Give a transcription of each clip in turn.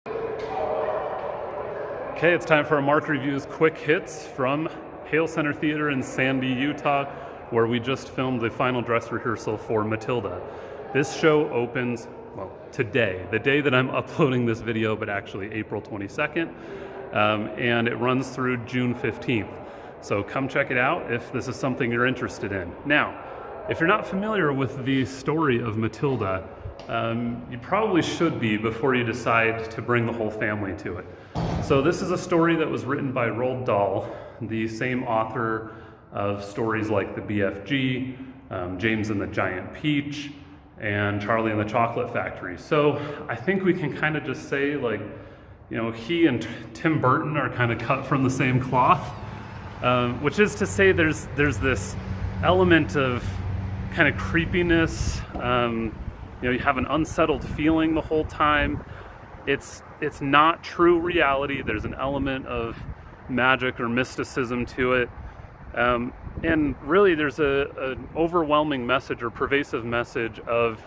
Okay, it's time for our Mark Reviews quick hits from Hale Center Theater in Sandy, Utah, where we just filmed the final dress rehearsal for Matilda. This show opens, well, today, the day that I'm uploading this video, but actually April 22nd, and it runs through June 15th. So come check it out if this is something you're interested in. Now, if you're not familiar with the story of Matilda, you probably should be before you decide to bring the whole family to it. So this is a story that was written by Roald Dahl, the same author of stories like The BFG, James and the Giant Peach, and Charlie and the Chocolate Factory. So I think we can kind of just say, like, you know, he and Tim Burton are kind of cut from the same cloth, which is to say there's this element of kind of creepiness. You know, you have an unsettled feeling the whole time. It's not true reality. There's an element of magic or mysticism to it. And really there's an overwhelming message or pervasive message of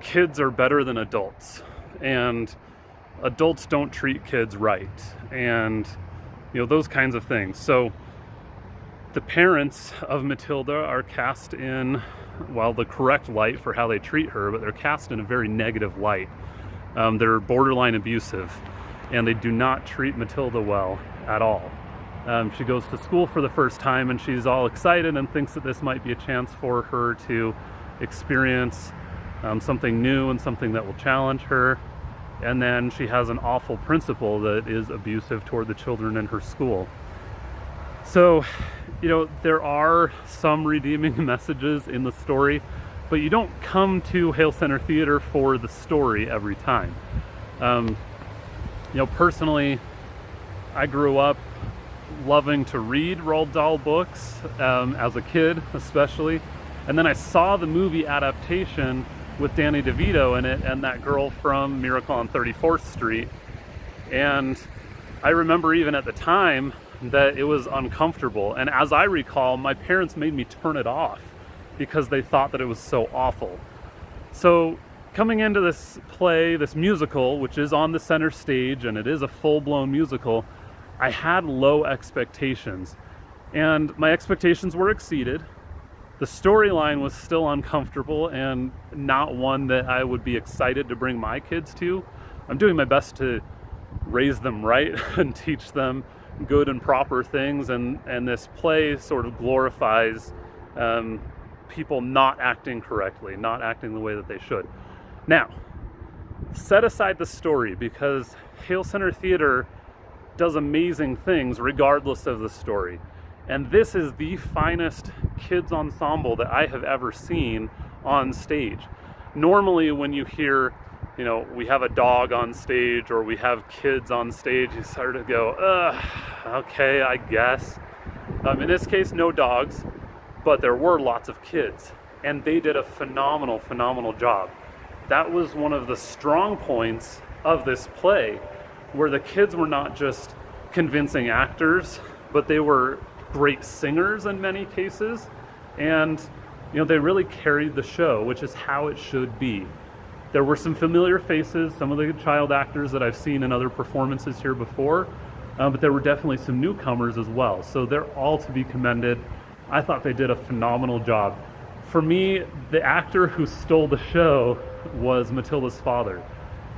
kids are better than adults. And adults don't treat kids right. And, you know, those kinds of things. So the parents of Matilda are cast in, well, the correct light for how they treat her, but they're cast in a very negative light. They're borderline abusive, and they do not treat Matilda well at all. She goes to school for the first time, and she's all excited and thinks that this might be a chance for her to experience something new and something that will challenge her. And then she has an awful principal that is abusive toward the children in her school. So, you know, there are some redeeming messages in the story, but you don't come to Hale Center Theater for the story every time. You know, personally, I grew up loving to read Roald Dahl books as a kid, especially. And then I saw the movie adaptation with Danny DeVito in it and that girl from Miracle on 34th Street. And I remember even at the time that it was uncomfortable. And as I recall, my parents made me turn it off because they thought that it was so awful. So coming into this play, this musical, which is on the center stage and it is a full-blown musical, I had low expectations. And my expectations were exceeded. The storyline was still uncomfortable and not one that I would be excited to bring my kids to. I'm doing my best to raise them right and teach them good and proper things, and this play sort of glorifies people not acting correctly, not acting the way that they should. Now, set aside the story, because Hale Center Theater does amazing things regardless of the story. And this is the finest kids ensemble that I have ever seen on stage. Normally when you hear, you know, we have a dog on stage or we have kids on stage, you sort of go, okay, I guess. In this case, no dogs, but there were lots of kids, and they did a phenomenal job. That was one of the strong points of this play, where the kids were not just convincing actors, but they were great singers in many cases, and, you know, they really carried the show, which is how it should be. There were some familiar faces, some of the child actors that I've seen in other performances here before, but there were definitely some newcomers as well. So they're all to be commended. I thought they did a phenomenal job. For me, the actor who stole the show was Matilda's father.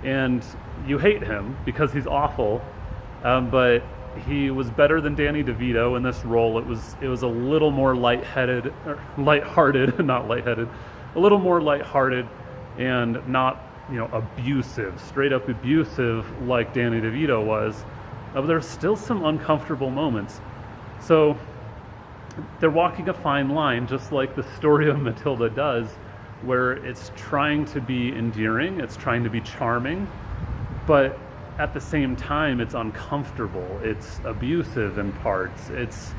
And you hate him because he's awful, but he was better than Danny DeVito in this role. It was a little more lighthearted, a little more lighthearted, and not, you know, abusive, straight up abusive like Danny DeVito was. But there's still some uncomfortable moments. So they're walking a fine line, just like the story of Matilda does, where it's trying to be endearing, it's trying to be charming, but at the same time it's uncomfortable, it's abusive in parts, it's,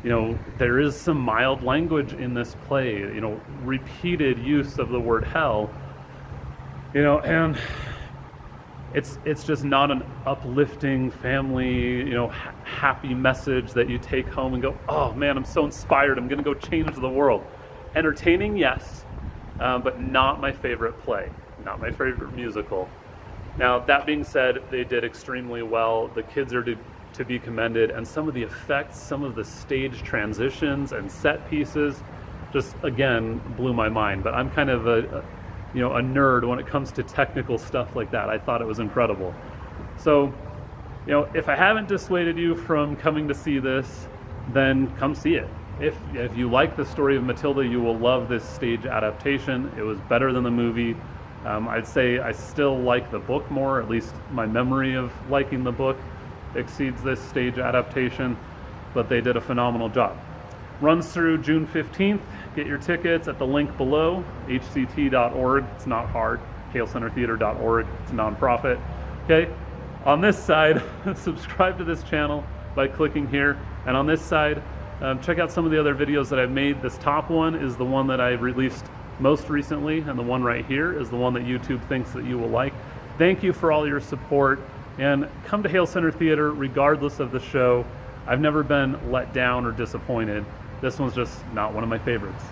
you know, there is some mild language in this play, you know, repeated use of the word hell, you know, and it's just not an uplifting family, you know, happy message that you take home and go, oh man, I'm so inspired, I'm gonna go change the world. Entertaining, yes, but not my favorite play, not my favorite musical. Now, that being said, they did extremely well. The kids are to be commended, and some of the effects, some of the stage transitions and set pieces just, again, blew my mind. But I'm kind of a nerd when it comes to technical stuff like that. I thought it was incredible. So, if I haven't dissuaded you from coming to see this, then come see it. If you like the story of Matilda, you will love this stage adaptation. It was better than the movie. I'd say I still like the book more, at least my memory of liking the book exceeds this stage adaptation, but they did a phenomenal job. Runs through June 15th. Get your tickets at the link below, hct.org. It's not hard. halecentertheater.org. It's a nonprofit. Okay. On this side, subscribe to this channel by clicking here. And on this side, check out some of the other videos that I've made. This top one is the one that I released most recently, and the one right here is the one that YouTube thinks that you will like. Thank you for all your support, and come to Hale Center Theater regardless of the show. I've never been let down or disappointed. This one's just not one of my favorites.